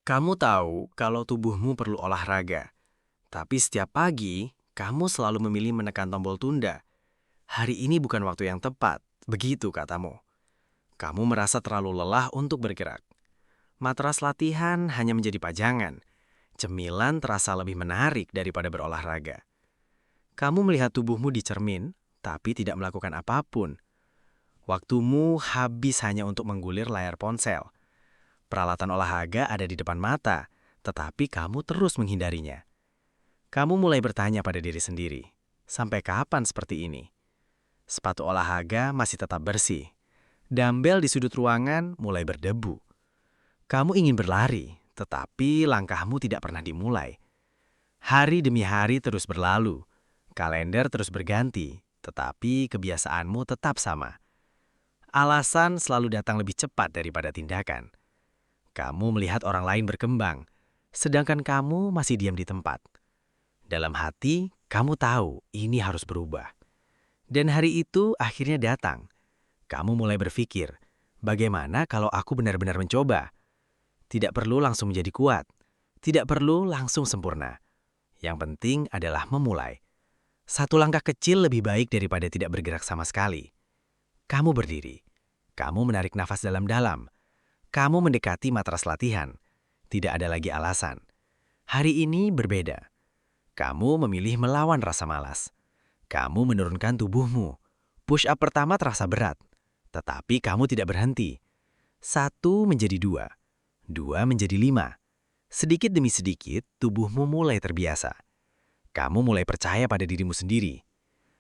Kamu tahu kalau tubuhmu perlu olahraga, tapi setiap pagi kamu selalu memilih menekan tombol tunda. Hari ini bukan waktu yang tepat, begitu katamu. Kamu merasa terlalu lelah untuk bergerak. Matras latihan hanya menjadi pajangan. Cemilan terasa lebih menarik daripada berolahraga. Kamu melihat tubuhmu di cermin, tapi tidak melakukan apapun. Waktumu habis hanya untuk menggulir layar ponsel. Peralatan olahraga ada di depan mata, tetapi kamu terus menghindarinya. Kamu mulai bertanya pada diri sendiri, sampai kapan seperti ini? Sepatu olahraga masih tetap bersih. Dumbbell di sudut ruangan mulai berdebu. Kamu ingin berlari, tetapi langkahmu tidak pernah dimulai. Hari demi hari terus berlalu. Kalender terus berganti, tetapi kebiasaanmu tetap sama. Alasan selalu datang lebih cepat daripada tindakan. Kamu melihat orang lain berkembang, sedangkan kamu masih diam di tempat. Dalam hati, kamu tahu ini harus berubah. Dan hari itu akhirnya datang. Kamu mulai berpikir, bagaimana kalau aku benar-benar mencoba? Tidak perlu langsung menjadi kuat. Tidak perlu langsung sempurna. Yang penting adalah memulai. Satu langkah kecil lebih baik daripada tidak bergerak sama sekali. Kamu berdiri. Kamu menarik nafas dalam-dalam. Kamu mendekati matras latihan. Tidak ada lagi alasan. Hari ini berbeda. Kamu memilih melawan rasa malas. Kamu menurunkan tubuhmu. Push up pertama terasa berat. Tetapi kamu tidak berhenti. 1 menjadi 2. 2 menjadi 5. Sedikit demi sedikit, tubuhmu mulai terbiasa. Kamu mulai percaya pada dirimu sendiri.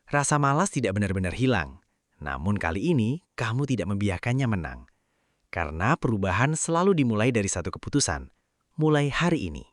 Rasa malas tidak benar-benar hilang. Namun kali ini, kamu tidak membiarkannya menang. Karena perubahan selalu dimulai dari satu keputusan. Mulai hari ini.